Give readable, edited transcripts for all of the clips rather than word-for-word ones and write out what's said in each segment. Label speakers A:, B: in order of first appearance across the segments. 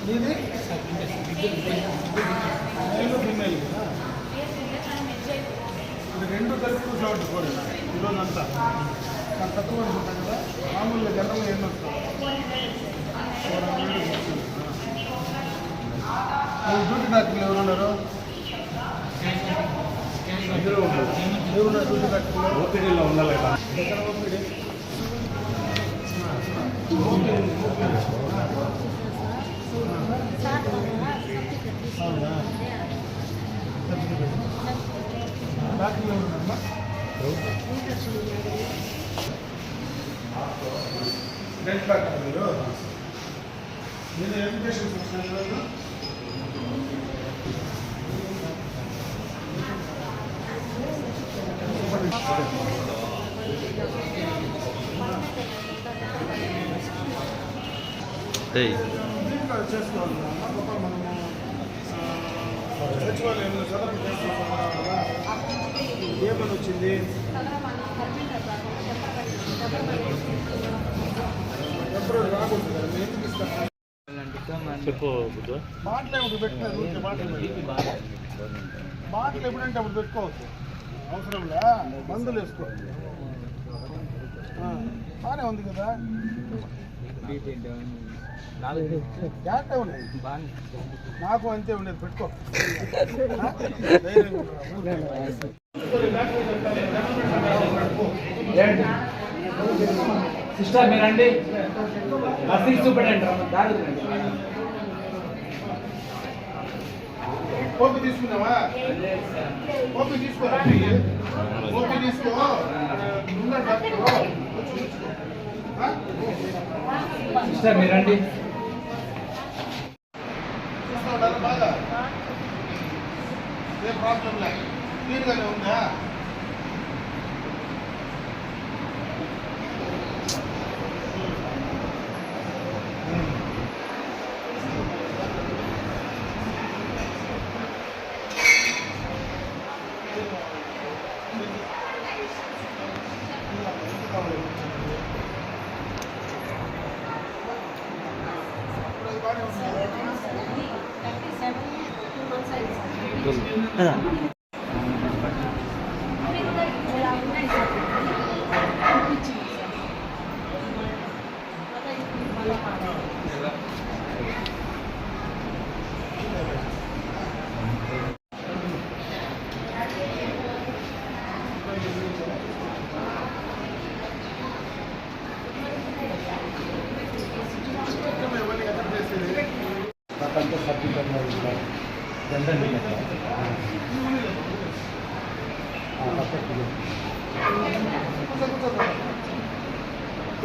A: ఇది మేలు ఫిమేల్ ఇది రెండు కలిపి షార్ట్ కూడా ఈరోజు అంతా నాకు తక్కువ అనుకుంటాను కదా మామూలుగా జనరల్గా ఎన్ని వస్తాయి డ్యూటీ డాక్టర్లు ఎవరు ఉన్నారు డ్యూటీ డాక్టర్లు ఓపీడీలో ఉండాలి కదా ఎక్కడ ఓపీడీ డాక్టర్లు ఎవరున్నారమ్మా డెంట్ డాక్టర్ మీరు ఎడ్యుకేషన్ చూస్తున్నారు దీంట్లో చేసుకోవాలి మనము సచివాలయంలో చదవడం చేస్తున్నాం కదా ఏమని వచ్చింది ఎప్పుడు రాకూడదు కదా మేము ఎందుకు ఇస్తాం
B: చెప్పు
A: మాటలు ఎప్పుడు పెట్టిన మాటలు ఎప్పుడంటే అప్పుడు పెట్టుకోవచ్చు అవసరంలే మందులు వేసుకో బాగానే ఉంది కదా జాగ్రత్త ఉన్నాయి నాకు అంతే ఉండేది పెట్టుకో
C: సిస్టర్ మీరండి నర్సింగ్ సూపరింటెండెంట్
A: కాపీ తీసుకున్నావా కాపీ తీసుకో కాపీ తీసుకో
C: సిస్టర్ మీరండి
A: చూస్తున్నాడు బాగా ఏం ప్రాబ్లం లేదు క్లియర్గానే ఉందా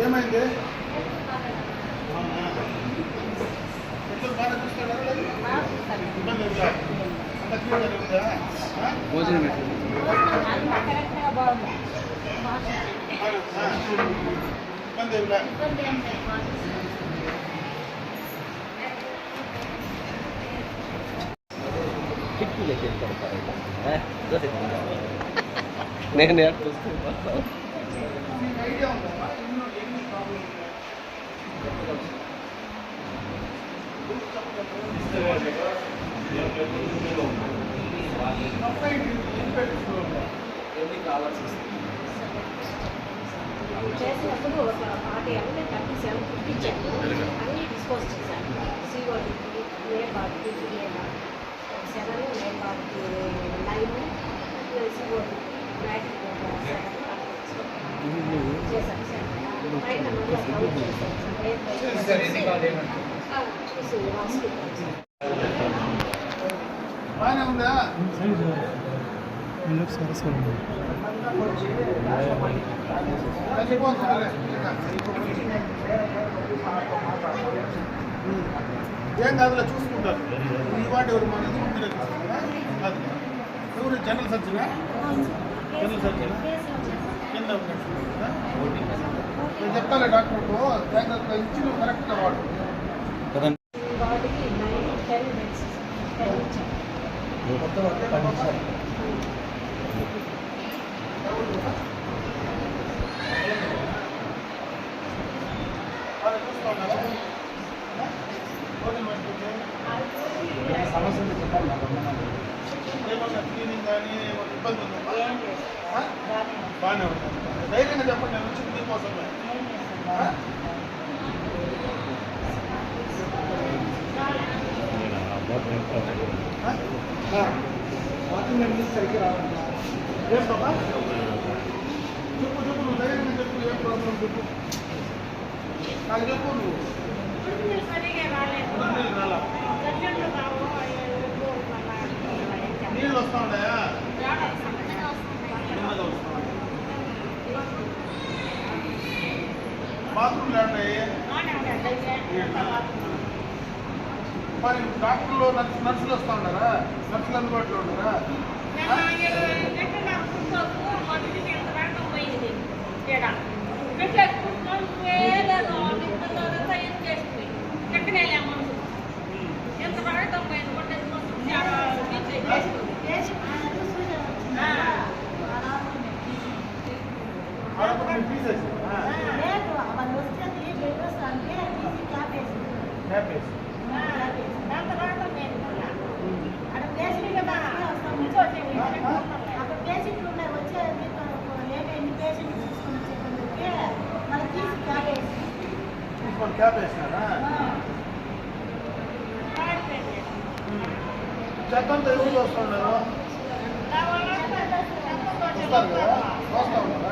A: ఏమైంది బాగా చూస్తాడా ఇబ్బంది ఉందా అంత క్లియర్గానే ఉందా
C: భోజనం
A: ఇబ్బంది ఏమిలా
B: నేను
A: ఐడియా ఉందా ఎన్ని ప్రాబ్లం
D: చేసినప్పుడు ఒక పార్టీ అంటే 37 ఇచ్చాను అన్నీ డిస్పోజ్ చేశాను సీఓడికి ఏ పార్టీకి 7 ఏ పార్టీ 9 సీఓడికి బ్యాటరీ చేశాను సార్ పైన చూసి హాస్పిటల్
A: బాగానే ఉందా ఏం కాదులే చూసుకుంటారు ఈ వాటి ఎవరు మన కాదు ఎవరు జనరల్ సర్జనా జనరల్ సర్జనా కింద నేను చెప్తాలే డాక్టర్కు జాగ్రత్తగా ఇచ్చి నువ్వు కరెక్ట్గా వాడు
D: బాడీకి 9-10 మినిట్స్
A: భోజనం పెట్టుకుంటే
C: సమస్య ఉంది చెప్పాలి నాకు అమ్మనాలు.
A: ఏమన్నా క్లీనింగ్ కానీ ఏమన్నా ఇబ్బంది ఉందా
D: ఏం లేదు సార్.
A: బాగానే ఉంటుంది ధైర్యంగా చెప్పండి నేను వచ్చి మీకోసమే
C: బాత్రూమ్ ఎందుకు సరిగ్గా రావాలి
A: ఏం బాబా చెప్పు చెప్పు నువ్వు ధైర్యంగా చెప్పు ఏం ప్రాబ్లం చెప్పు నాకు చెప్పు నువ్వు
D: మీరు సరిగా రాలేదు.
A: నీళ్ళు రాలా
D: గడ్డలు రావు, మళ్ళా
A: నీళ్ళు వస్తా ఉన్నాయా
D: సన్నగా వస్తుంది.
A: చిన్నగా వస్తా ఉన్నాయి బాత్రూమ్ లేండి మరి డాక్టర్లు నర్సులు వస్తూ ఉన్నారా నర్సులు అందుబాటులో ఉన్నారా ఆడపడి తీసేసి హ్యాపీస్ తీసుకొని క్యాబ్ వేసినారా చెత్తంతా ఎవరు చూస్తున్నారు వస్తారు కదా వస్తా ఉన్నారా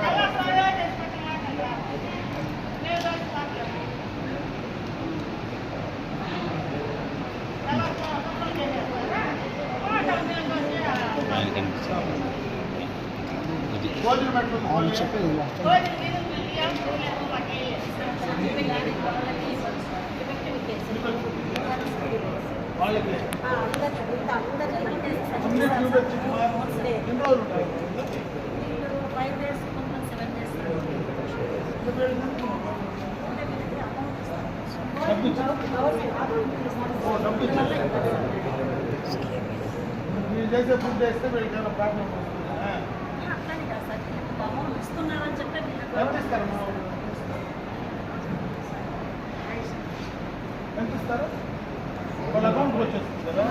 A: భోజనం పెట్టుకుంది
C: చెప్పేది ఇలా.
A: వాళ్ళకి అన్ని ట్యూబ్ వచ్చింది ఎన్ని రోజులు ఉంటాయి డబ్బు ఇచ్చారు మీరు చేసే ఫుడ్ వేస్తే వీళ్ళకి ఏమైనా ప్రాబ్లం వస్తుందా ఎంత ఇస్తారమ్మా ఎంత ఇస్తారు వాళ్ళ అకౌంట్కి వచ్చేస్తుంది కదా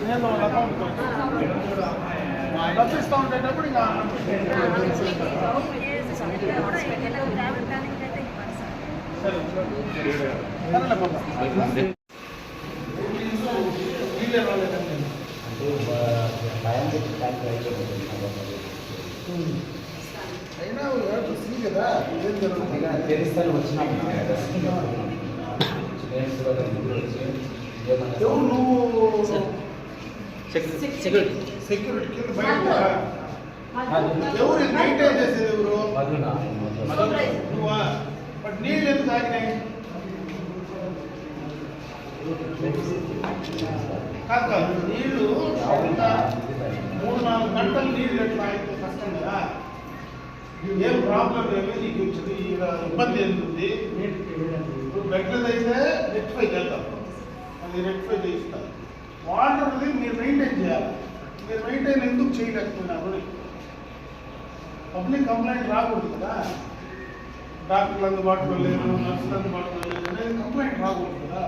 A: నేను వాళ్ళ అకౌంట్కి వచ్చేస్తుంది డబ్బు ఇస్తూ ఉండేటప్పుడు ఇంకా సరే సరేలే బాబా వీళ్ళే రాలేదండి అయినా సీ కదా ఏం జరుగుతుంది
C: తెలుస్తాను
A: ఎవరు నువ్వు
B: సెక్యూరిటీ
A: సెక్యూరిటీ కింద బయట ఎవరు ఇది మెయింటైన్ చేసేది ఎవరు నువ్వా బట్ నీళ్ళు ఎందుకు తాగినాయి కాదు కాదు నీళ్ళు ఇంకా 3-4 గంటలు నీళ్ళు ఎట్లా అయితే కష్టం కదా ఏం ప్రాబ్లం ఏమి నీకు వచ్చింది ఇబ్బంది ఏంటుంది ఇప్పుడు బెడ్లది అయితే రెక్టిఫైకి వెళ్తాం అది రెక్టిఫై చేయిస్తారు వాటర్ది మీరు మెయింటైన్ చేయాలి మీరు మెయింటైన్ ఎందుకు చేయలేకపోయినారు పబ్లిక్ కంప్లైంట్ రాకూడదు కదా డాక్టర్లు అందుబాటులో లేరు నర్సులు అందుబాటులో లేరు అనేది కంప్లైంట్ రాకూడదు కదా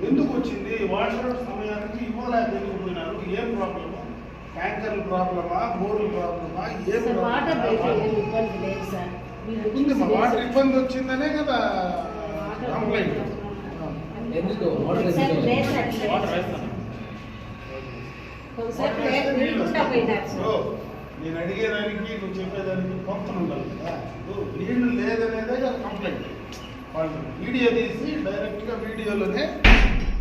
A: ఎందుకు వచ్చింది వాటర్ సమయానికి ఇవ్వలేకపోయినారు ఏం ప్రాబ్లము ట్యాంకర్ల ప్రాబ్లమా బోర్ల ప్రాబ్లమా ఏం ఉంది మా వాటర్ ఇబ్బంది వచ్చిందనే కదా కంప్లైంట్
C: ఎందుకు
A: నేను అడిగేదానికి నువ్వు చెప్పేదానికి పొంతన ఉండాలి కదా నీళ్లు లేదనేదే కదా కంప్లైంట్ వాళ్ళు వీడియో తీసి డైరెక్ట్గా వీడియోలోనే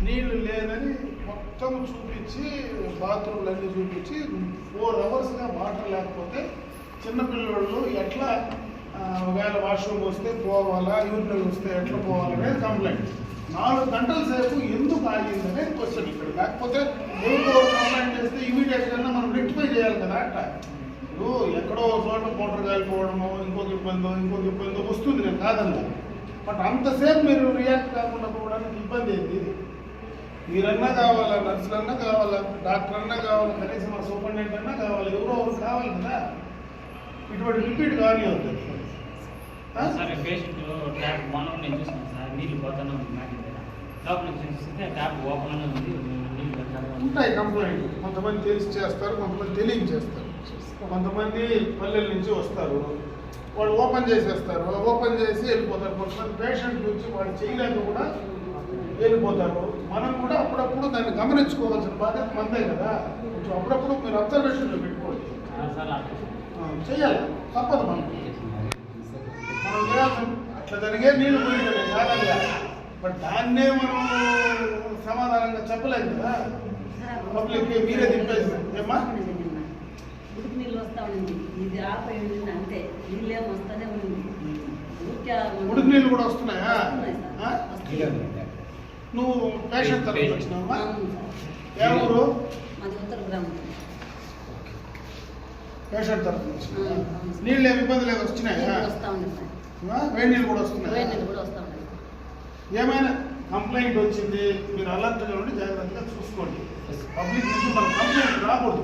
A: నీళ్లు లేదని మొత్తం చూపించి బాత్రూమ్లు అన్నీ చూపించి 4 అవర్స్గా వాటర్ లేకపోతే చిన్నపిల్లలు ఎట్లా ఒకవేళ వాష్రూమ్ వస్తే పోవాలా యూరినల్ వస్తే ఎట్లా పోవాలనేది కంప్లైంట్ 4 గంటల సేపు ఎందుకు ఆగిందనే క్వశ్చన్ ఇక్కడ లేకపోతే ఎవరికో కంప్లైంట్ చేస్తే ఇమీడియట్గా మనం రెక్టిఫై చేయాలి కదా అట్లా ఇప్పుడు ఎక్కడో చోట మోటార్ కాలిపోవడమో ఇంకొక ఇబ్బందో వస్తుంది నేను కాదన్నా బట్ అంతసేపు మీరు రియాక్ట్ కాకుండా పోవడానికి ఇబ్బంది ఏంటి మీరన్నా కావాలా నర్సులన్నా కావాలా డాక్టర్ అన్నా కావాలా కనీసం మన సూపరింటెండెంట్ అన్నా కావాలి ఎవరో ఒకరు కావాలి కదా ఇటువంటి రిపీట్ కానీ అవుతుంది
B: సార్ పేషెంట్ ట్యాప్ మనం నేను చూసాను సార్ నీళ్ళు పోతానే ఉంది మ్యాటింగ్ దగ్గర ట్యాప్ ఓపెన్ ఉంది నీళ్ళు పెట్టాలి.
A: ఉంటాయి కంప్లైంట్. కొంతమంది తెలిసి చేస్తారు, కొంతమంది తెలియక చేస్తారు. కొంతమంది పల్లెల నుంచి వస్తారు, వాళ్ళు ఓపెన్ చేసేస్తారు, ఓపెన్ చేసి వెళ్ళిపోతారు. కొంతమంది పేషెంట్ వచ్చి వాళ్ళు చేయలేక కూడా వెళ్ళిపోతారు. మనం కూడా అప్పుడప్పుడు దాన్ని గమనించుకోవాల్సిన బాధ్యత మనదే కదా. కొంచెం అప్పుడప్పుడు మీరు అబ్జర్వేషన్లో పెట్టుకోవచ్చు. చెయ్యాలి, తప్పదు మనం చేయాల్సిన. అట్లా జరిగే నీళ్ళు పోయింది కాదంగా, బట్ దాన్నే మనం సమాధానంగా చెప్పలేము కదా. పబ్లిక్కి మీరే తిప్పేసి ఏమ్మా
E: ఉడికి నీళ్ళు వస్తా ఉండింది, ఇది ఆపై ఉండింది అంతే, నీళ్ళేం వస్తానే ఉంది.
A: ఉడికి నీళ్ళు కూడా వస్తున్నాయా? ఆ?
E: వస్తున్నాయి.
A: నువ్వు పేషెంట్ తరఫు వచ్చినావా?
E: అవును సార్.
A: ఏ ఊరు?
E: మాది ఉత్తర గ్రామం.
A: పేషెంట్ తరఫు వచ్చినా నీళ్ళు ఏమి ఇబ్బంది లేదు, వచ్చినాయా?
E: నీళ్ళు వస్తా ఉంది సార్.
A: వేడి నీళ్ళు కూడా వస్తున్నాయా?
E: వేడి నీళ్ళు కూడా వస్తా ఉన్నాయి.
A: ఏమైనా కంప్లైంట్ వచ్చింది, మీరు అలర్ట్గా ఉండి జాగ్రత్తగా చూసుకోండి. పబ్లిక్ నుంచి మన కంప్లైంట్ రాకూడదు.